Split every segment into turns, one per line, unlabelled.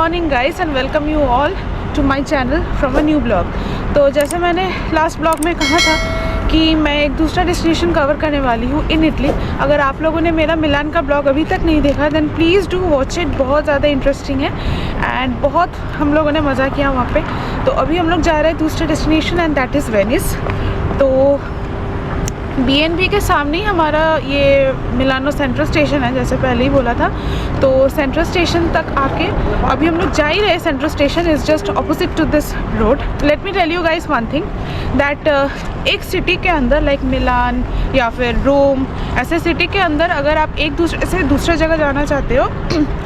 Morning guys and welcome you all to my channel from a new blog. तो जैसे मैंने last blog में कहा था कि मैं एक दूसरा डेस्टिनेशन कवर करने वाली हूँ इन इटली। अगर आप लोगों ने मेरा मिलान का ब्लॉग अभी तक नहीं देखा then please do watch it, बहुत ज़्यादा इंटरेस्टिंग है एंड बहुत हम लोगों ने मज़ा किया वहाँ पे। तो अभी हम लोग जा रहे हैं दूसरे destination and that is Venice. तो BNB के सामने ही हमारा ये मिलानो सेंट्रल स्टेशन है, जैसे पहले ही बोला था। तो सेंट्रल स्टेशन तक आके अभी हम लोग जा ही रहे। Central station is just opposite to this road. Let me tell you guys one thing that एक सिटी के अंदर लाइक मिलान या फिर रोम, ऐसे सिटी के अंदर अगर आप एक दूसरे से दूसरे जगह जाना चाहते हो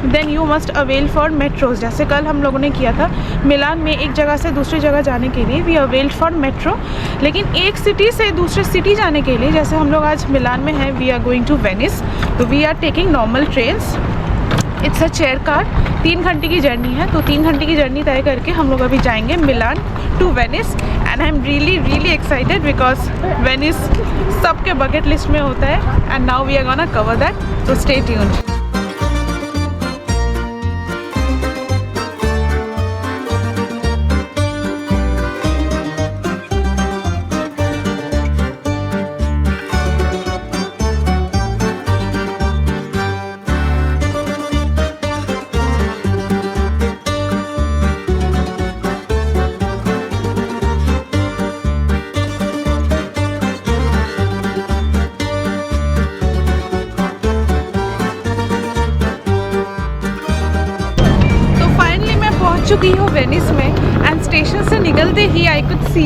then you must avail for metros. जैसे कल हम लोगों ने किया था मिलान में एक जगह से दूसरी जगह जाने के लिए वी अवेल्ड फॉर मेट्रो। लेकिन एक सिटी से दूसरे सिटी जाने के लिए, जैसे हम लोग आज मिलान में हैं, we are going to Venice, तो we are taking normal trains. It's a chair car. 3 घंटे की जर्नी है। तो 3 घंटे की जर्नी तय करके हम लोग अभी जाएंगे Milan to Venice and I am really excited because Venice सबके बकेट लिस्ट में होता है and now we are gonna cover that, तो स्टे ट्यून्ड। चुकी हूँ वेनिस में एंड स्टेशन से निकलते ही I could see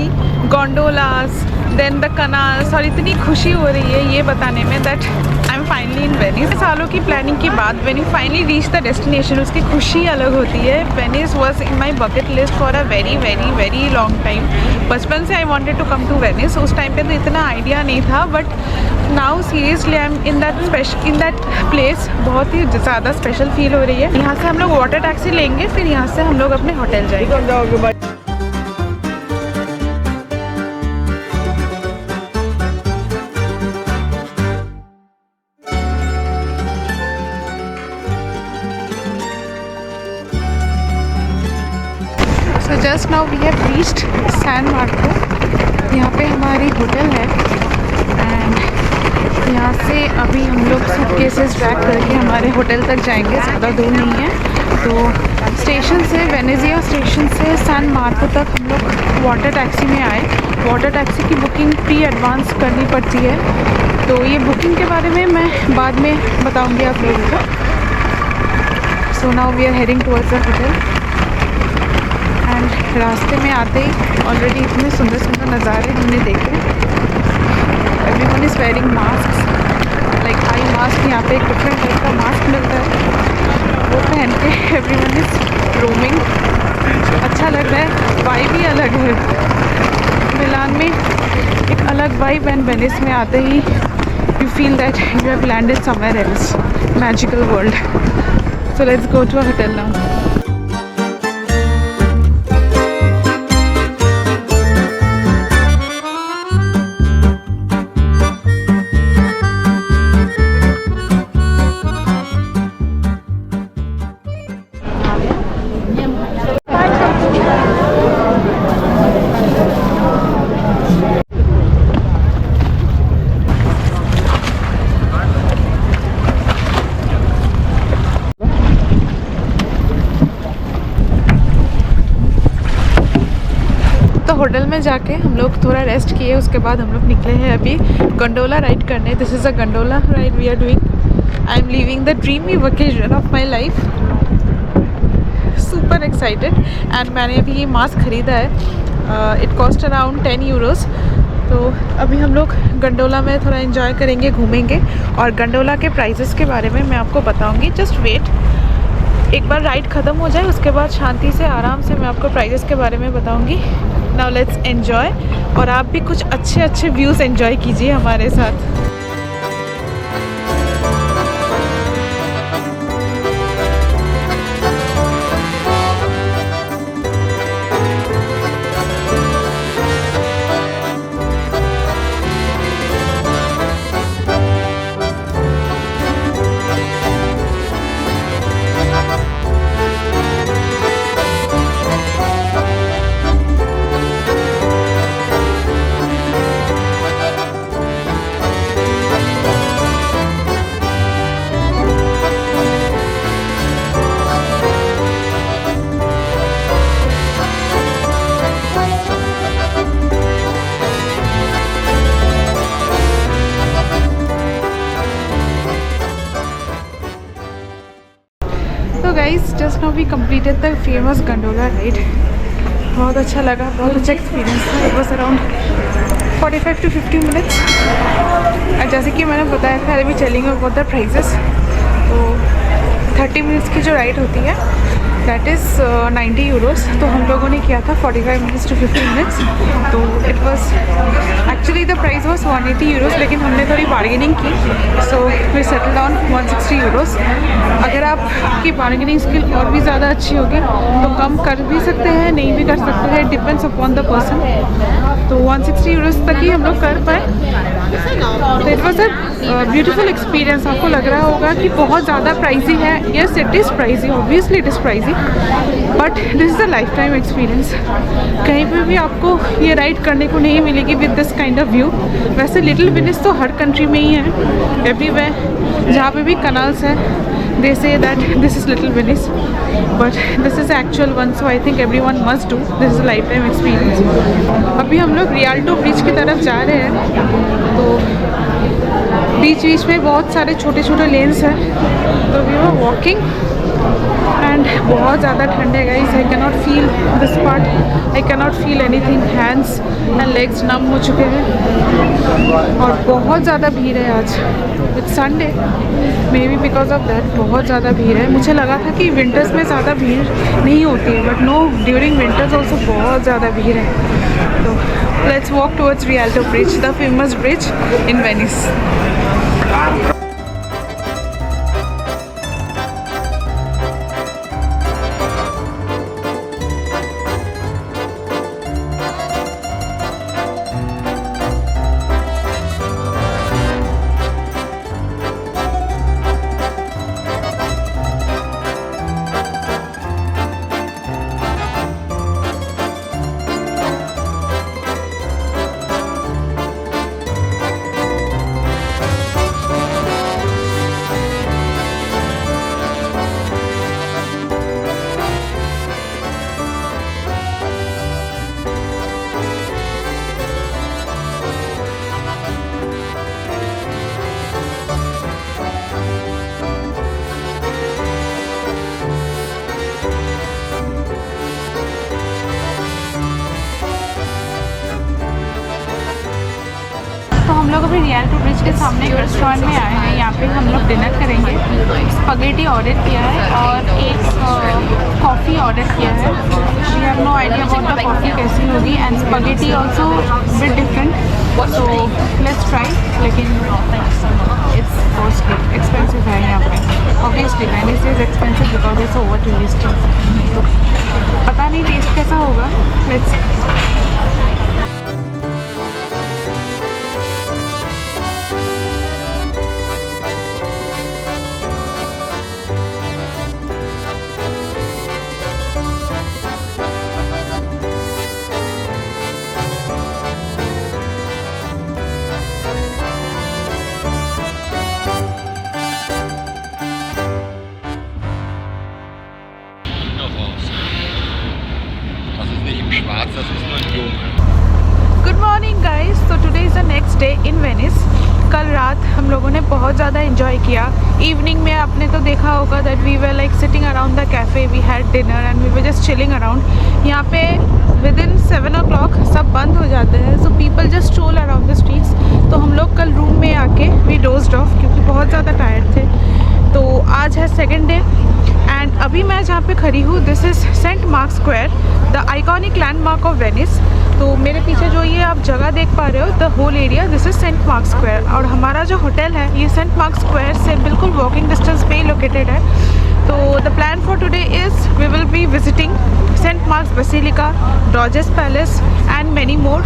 gondolas then the canals और इतनी खुशी हो रही है ये बताने में that I am finally in Venice. सालों की प्लानिंग के बाद when you finally reach the destination उसकी खुशी अलग होती है। Venice was in my bucket list for a very long time. बचपन से I wanted to come to Venice. उस टाइम पे तो इतना आइडिया नहीं था but now seriously I am in that place. बहुत ही ज़्यादा स्पेशल फील हो रही है। यहाँ से हम लोग वाटर टैक्सी लेंगे, फिर यहाँ से हम लोग अपने होटल जाएंगे। So just now we have reached San Marco। यहाँ पे हमारी होटल है एंड यहाँ से अभी हम लोग सूटकेसेस ड्रैग करके हमारे होटल तक जाएंगे। ज़्यादा दूर नहीं है। तो स्टेशन से वेनेजिया स्टेशन से सैन मार्को तक हम लोग वाटर टैक्सी में आए। वाटर टैक्सी की बुकिंग प्री एडवांस करनी पड़ती है, तो ये बुकिंग के बारे में मैं बाद में बताऊँगी आप लोगों को। So now we are heading towards the hotel and रास्ते में आते ही ऑलरेडी इतने सुंदर सुंदर नज़ारे हमने देखे। Everyone is wearing mask, like eye mask. यहाँ पे एक डिफरेंट टाइप का मास्क मिलता है, वो पहन के एवरीवन इज़ रोमिंग। अच्छा लग रहा है, वाइब ही अलग है। मिलान में एक अलग वाइब एंड वेनिस में आते ही you feel that you have landed somewhere else, magical world. So let's go to a hotel now. Hotel में जाके हम लोग थोड़ा रेस्ट किए, उसके बाद हम लोग निकले हैं अभी गंडोला राइड करने। This is a gondola ride we are doing. I am living the dreamy vacation of my life. Super excited and मैंने अभी ये मास्क ख़रीदा है। It cost around 10 euros. तो अभी हम लोग गंडोला में थोड़ा इन्जॉय करेंगे, घूमेंगे और गंडोला के प्राइजेस के बारे में मैं आपको बताऊँगी। जस्ट वेट, एक बार राइड ख़त्म हो जाए उसके बाद शांति से आराम से मैं आपको प्राइजेस के बारे में बताऊँगी। नाउ लेट्स एन्जॉय और आप भी कुछ अच्छे व्यूज़ एन्जॉय कीजिए हमारे साथ। We completed the famous gondola ride. बहुत अच्छा लगा, बहुत अच्छा एक्सपीरियंस था। It was around 45 to 50 minutes. और जैसे कि मैंने बताया था अभी चलेंगे अबाउट द प्राइजेस। तो 30 मिनट्स की जो राइड होती है दैट इज़ 90 यूरोस। तो हम लोगों ने किया था 45 मिनट्स टू 50 मिनट्स। तो it was actually the price was 180 euros, लेकिन हमने थोड़ी बार्गेनिंग की, so we settled on 160 euros. अगर आपकी बार्गेनिंग स्किल और भी ज़्यादा अच्छी होगी तो कम कर भी सकते हैं, नहीं भी कर सकते हैं, डिपेंड्स अपॉन द पर्सन। तो 160 यूरोस तक ही हम लोग कर पाए। तो it was a beautiful experience. आपको लग रहा होगा कि बहुत ज़्यादा प्राइजी है, yes it is pricey, obviously it is pricey, but this is a lifetime experience. कहीं पे भी आपको ये राइड करने को नहीं मिलेगी with this kind of view. वैसे लिटिल वेनिस तो हर कंट्री में ही है, एवरीवेयर जहाँ पे भी कनाल्स है they say that this is Little Venice, but this is the actual one, so I think everyone must do. This is a lifetime experience. अभी हम लोग रियाल्टो ब्रिज की तरफ जा रहे हैं। तो बीच बीच में बहुत सारे छोटे छोटे लेन्स हैं, तो वी वर वॉकिंग एंड बहुत ज़्यादा ठंड है guys. I can not feel this part, I can not feel anything. Hands and legs numb हो चुके हैं और बहुत ज़्यादा भीड़ है आज। It's Sunday, maybe because of that बहुत ज़्यादा भीड़ है। मुझे लगा था कि विंटर्स में ज़्यादा भीड़ नहीं होती है, but no, during winters also बहुत ज़्यादा भीड़ है। तो let's walk towards Rialto bridge, the famous bridge in Venice. हम लोग अभी रियाल्टो ब्रिज के सामने एक रेस्टोरेंट में आए हैं। यहाँ पे हम लोग डिनर करेंगे। स्पगेटी ऑर्डर किया है और एक कॉफ़ी ऑर्डर किया है। We have no idea about the coffee कैसी होगी and spaghetti also bit different, so let's try. लेकिन इट्स कॉस्टली, एक्सपेंसिव है यहाँ पे। Obviously Venice is expensive because it's over touristic. तो पता नहीं टेस्ट कैसा होगा, लेट्स। Good morning guys. तो today is the next day in Venice. कल रात हम लोगों ने बहुत ज़्यादा इन्जॉय किया। इवनिंग में आपने तो देखा होगा that we were like sitting around the cafe, we had dinner and we were just chilling around. यहाँ पे विद इन 7 o'clock सब बंद हो जाते हैं, so people just stroll around the streets. तो हम लोग कल रूम में आके वी डोज्ड ऑफ क्योंकि बहुत ज़्यादा टायर्ड थे। तो आज है सेकेंड डे एंड अभी मैं जहाँ पे खड़ी हूँ this is Saint Mark Square, the iconic landmark of Venice. तो मेरे पीछे जो ये आप जगह देख पा रहे हो, the whole area, this is Saint Mark Square. और हमारा जो होटल है ये सेंट मार्क स्क्वायर से बिल्कुल वॉकिंग डिस्टेंस पे ही लोकेटेड है। तो the plan for today is we will be visiting Saint Mark's Basilica, Doge's Palace and many more.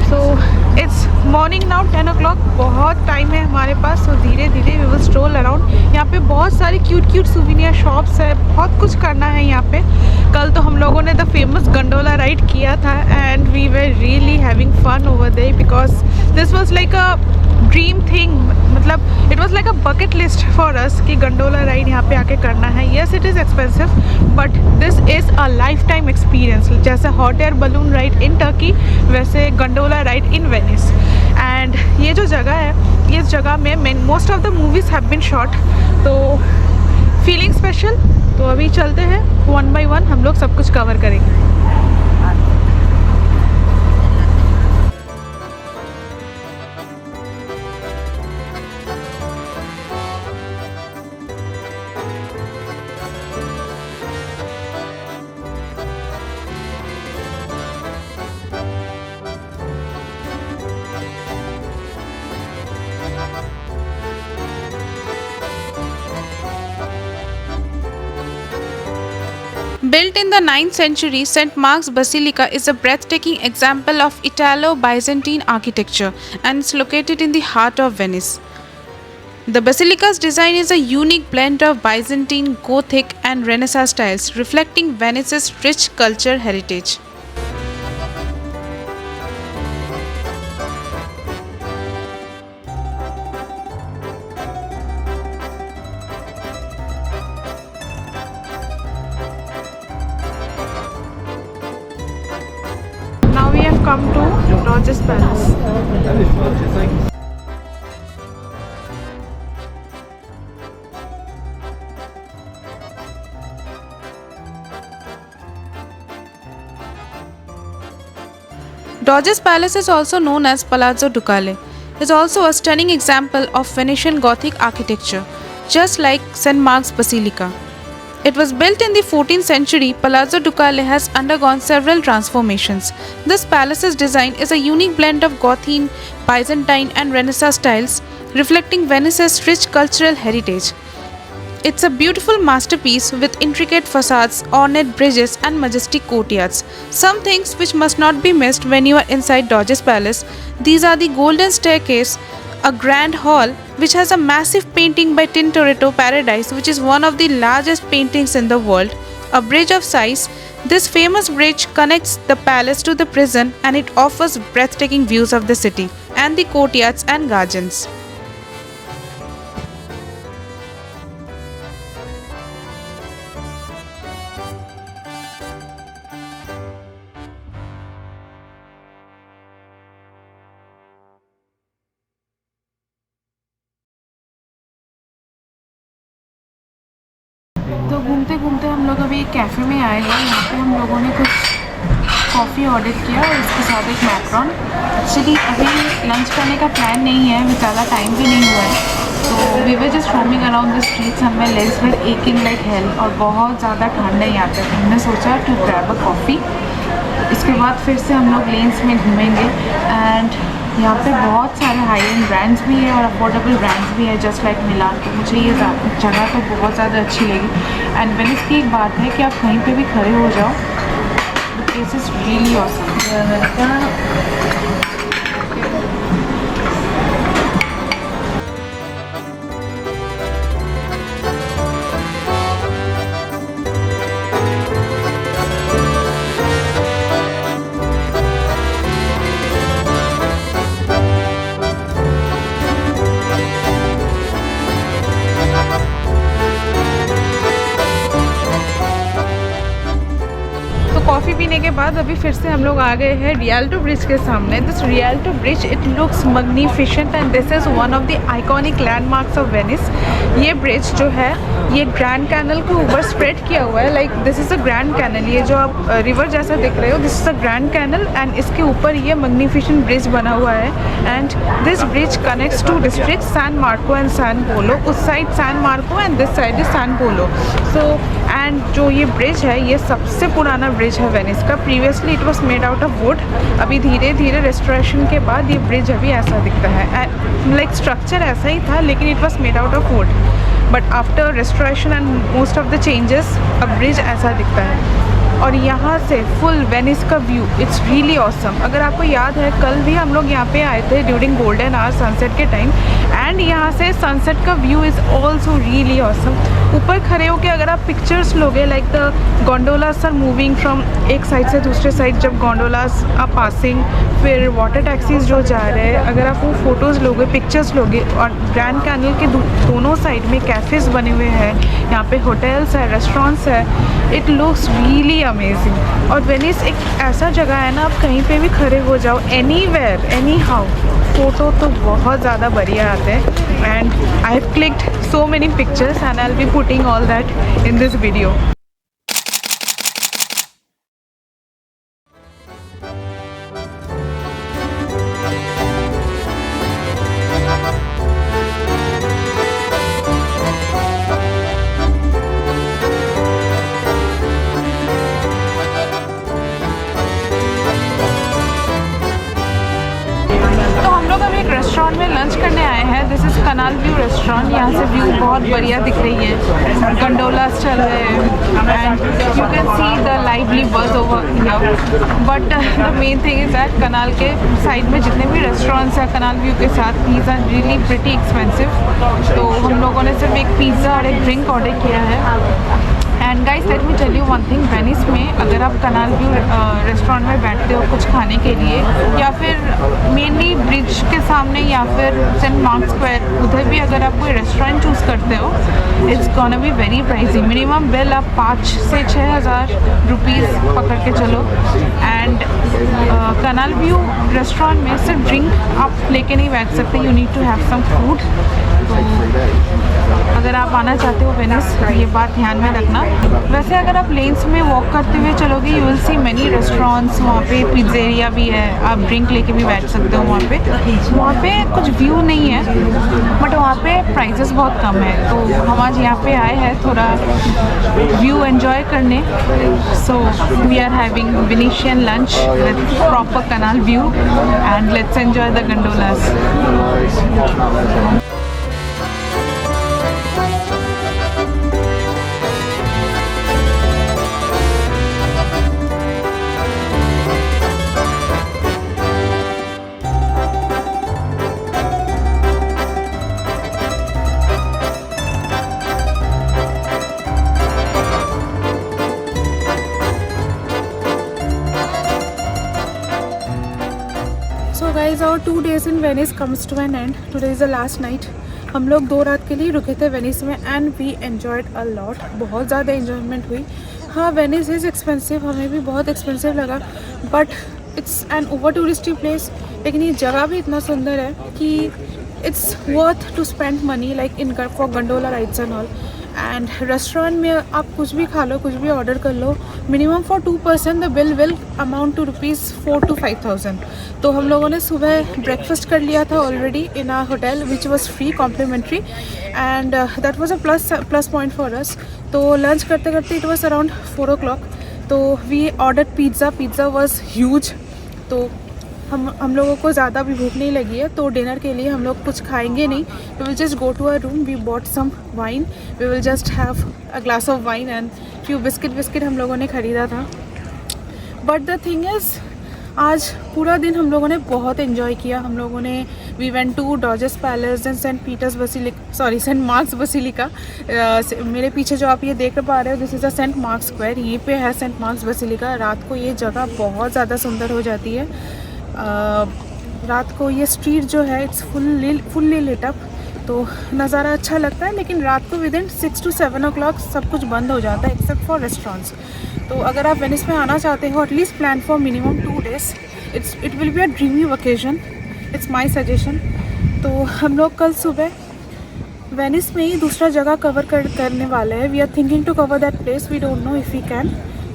So it's morning now 10 o'clock, बहुत टाइम है हमारे पास। तो धीरे धीरे वी विल स्ट्रोल अराउंड। यहाँ पे बहुत सारी क्यूट क्यूट सूवेनियर शॉप्स है, बहुत कुछ करना है यहाँ पे। कल तो हम लोगों ने द फेमस गंडोला राइड किया था and we were really having fun over there because this was like a dream thing, मतलब it was like a bucket list for us कि गंडोला राइड यहाँ पे आके करना है। Yes it is expensive but this is a lifetime experience. जैसे hot air balloon ride in Turkey, वैसे gondola ride in Venice. And ये जो जगह है, इस जगह में most of the movies have been shot. तो फीलिंग स्पेशल। तो अभी चलते हैं, वन बाय वन हम लोग सब कुछ कवर करेंगे। Built in the 9th century, St. Mark's Basilica is a breathtaking example of Italo-Byzantine architecture and it's located in the heart of Venice. The basilica's design is a unique blend of Byzantine, Gothic and Renaissance styles, reflecting Venice's rich cultural heritage. Now we have come to Doge's Palace. Doge's Palace is also known as Palazzo Ducale. Is also a stunning example of Venetian Gothic architecture, just like St. Mark's Basilica. It was built in the 14th century. Palazzo Ducale has undergone several transformations. This palace's design is a unique blend of Gothic, Byzantine and Renaissance styles, reflecting Venice's rich cultural heritage. It's a beautiful masterpiece with intricate facades, ornate bridges and majestic courtyards. Some things which must not be missed when you are inside Doge's Palace. These are the Golden Staircase, a grand hall which has a massive painting by Tintoretto Paradise, which is one of the largest paintings in the world, a bridge of size. This famous bridge connects the palace to the prison and it offers breathtaking views of the city and the courtyards and gardens. तो घूमते घूमते हम लोग अभी एक cafe में आए हैं। यहाँ पे हम लोगों ने कुछ कॉफ़ी ऑर्डर किया और इसके साथ एक मैक्रोन। एक्चुअली अभी लंच करने का प्लान नहीं है, अभी ज़्यादा टाइम भी नहीं हुआ है, तो we were just roaming around the streets and my legs were aching like hell और बहुत ज़्यादा ठंड है यहाँ पे। हमने सोचा टू ग्रैब अ कॉफ़ी। इसके बाद फिर से हम लोग लेन्स में घूमेंगे एंड यहाँ पे बहुत सारे हाई एंड ब्रांड्स भी है और अफोर्डेबल ब्रांड्स भी है, जस्ट लाइक मिलान। तो मुझे ये जगह तो बहुत ज़्यादा अच्छी लगी एंड वेनिस की एक बात है कि आप कहीं पे भी खड़े हो जाओ, the place is really awesome. Coffee पीने के बाद अभी फिर से हम लोग आ गए हैं रियल्टो ब्रिज के सामने। This Rialto bridge it looks magnificent and this is one of the iconic landmarks of Venice. ये ब्रिज जो है ये ग्रैंड कैनल के ऊपर स्प्रेड किया हुआ है, like this is a grand canal. ये जो आप रिवर जैसा दिख रहे हो this is a grand canal and इसके ऊपर ये मैग्निफिसेंट ब्रिज बना हुआ है and this bridge connects to district San Marco and San Polo. उस साइड सैन Marco and this side is San Polo. So and जो ये ब्रिज है ये सबसे पुराना ब्रिज है वेनिस का। Previously it was made out of would, अभी धीरे धीरे रेस्टोरेशन के बाद ये ब्रिज अभी ऐसा दिखता है। लाइक स्ट्रक्चर ऐसा ही था लेकिन it was made out of would, but after restoration and most of the changes अब ब्रिज ऐसा दिखता है। और यहाँ से फुल वेनिस का व्यू इट्स रियली ऑसम। अगर आपको याद है कल भी हम लोग यहाँ पे आए थे ड्यूरिंग गोल्डन आवर सनसेट के टाइम एंड यहाँ से सनसेट का view is also really awesome. ऊपर खड़े होके अगर आप पिक्चर्स लोगे like the gondolas are moving from एक साइड से दूसरे साइड, जब गोंडोलास आर पासिंग, फिर वाटर टैक्सीज जो जा रहे हैं, अगर आप वो फ़ोटोज़ लोगे पिक्चर्स लोगे और ग्रैंड कैनल के दोनों साइड में कैफ़ेज़ बने हुए हैं, यहाँ पे होटल्स है, रेस्टोरेंट्स है, इट लुक्स रियली अमेजिंग। और वेनिस एक ऐसा जगह है ना, आप कहीं पे भी खड़े हो जाओ, एनीवेयर एनी हाउ, फ़ोटो तो बहुत ज़्यादा बढ़िया आते हैं। And I have clicked so many pictures and I will be putting all that in this video. Restaurant में लंच करने आए हैं। This is canal view restaurant. यहाँ से व्यू बहुत बढ़िया दिख रही है, गंडोलास चल रहे हैं and you can see the lively buzz over here. But the main thing is that canal के साइड में जितने भी रेस्टोरेंट्स हैं कनाल व्यू के साथ, these are really pretty expensive. तो हम लोगों ने सिर्फ एक पिज़्ज़ा और एक ड्रिंक ऑर्डर किया है। And guys let me tell you one thing, Venice में अगर आप कनाल व्यू रेस्टोरेंट में बैठते हो कुछ खाने के लिए, या फिर मेनली ब्रिज के सामने या फिर सेंट मार्क स्क्वायर, उधर भी अगर आप कोई रेस्टोरेंट चूज़ करते हो, it's gonna be very pricey. Minimum bill आप 5 से 6,000 रुपीज़ पकड़ के चलो। एंड कनाल व्यू रेस्टोरेंट में सिर्फ ड्रिंक आप लेके नहीं बैठ सकते, you need to have some food. तो अगर आप आना चाहते हो वेनिस, ये बात ध्यान में रखना। वैसे अगर आप लेन्स में वॉक करते हुए चलोगे, you will see many restaurants, वहाँ पे पिज़्ज़ेरिया भी है, आप ड्रिंक लेके भी बैठ सकते हो वहाँ पे कुछ व्यू नहीं है, बट वहाँ पे प्राइजेस बहुत कम है। तो हम आज यहाँ पे आए हैं थोड़ा व्यू एंजॉय करने। So we are having Venetian lunch with proper canal view and let's enjoy the gondolas. Guys, our 2 days in Venice comes to an end. Today is the last night. हम लोग 2 रात के लिए रुके थे Venice में and we enjoyed a lot. बहुत ज़्यादा एन्जॉयमेंट हुई। हाँ, वेनिस इज़ एक्सपेंसिव, हमें भी बहुत एक्सपेंसिव लगा, but it's an over touristy place. लेकिन ये जगह भी इतना सुंदर है कि it's worth to spend money like in for gondola rides and all. And restaurant में आप कुछ भी खा लो, कुछ भी ऑर्डर कर लो, minimum for 2 person the bill will amount to ₹4,000 to 5,000। तो हम लोगों ने सुबह ब्रेकफास्ट कर लिया था already in our hotel which was free complimentary and that was a plus point for us. तो लंच करते करते इट वॉज अराउंड 4 o'clock। तो we order pizza was huge. तो हम लोगों को ज़्यादा भी भूख नहीं लगी है, तो डिनर के लिए हम लोग कुछ खाएंगे नहीं। We will just go to our room, we bought some wine, we will just have a glass of wine and few biscuit हम लोगों ने ख़रीदा था। बट द थिंग इज़ आज पूरा दिन हम लोगों ने बहुत इन्जॉय किया। हम लोगों ने we went to Doge's Palace and Saint Mark's Basilica. मेरे पीछे जो आप ये देख पा रहे हो, this is a Saint Mark's Square, यहीं पे है सेंट मार्क्स बसिलिका। रात को ये जगह बहुत ज़्यादा सुंदर हो जाती है। रात को ये स्ट्रीट जो है इट्स फुल्ली लिट अप, तो नज़ारा अच्छा लगता है। लेकिन रात को विदिन 6 to 7 o'clock सब कुछ बंद हो जाता है एक्सेप्ट फॉर रेस्टोरेंट्स। तो अगर आप वेनिस में आना चाहते हो, at least plan for minimum 2 days। It will be a dreamy vacation, it's my suggestion. तो हम लोग कल सुबह वेनिस में ही दूसरा जगह कवर करने वाले हैं। We are thinking to cover that place, we don't know if we can.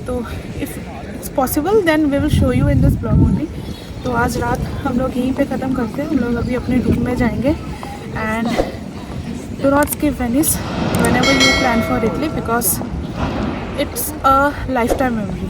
तो if it's possible then we will show you in this blog only. तो आज रात हम लोग यहीं पे ख़त्म करते हैं। हम लोग अभी अपने रूम में जाएंगे and do not skip Venice whenever you plan for Italy because it's a lifetime memory.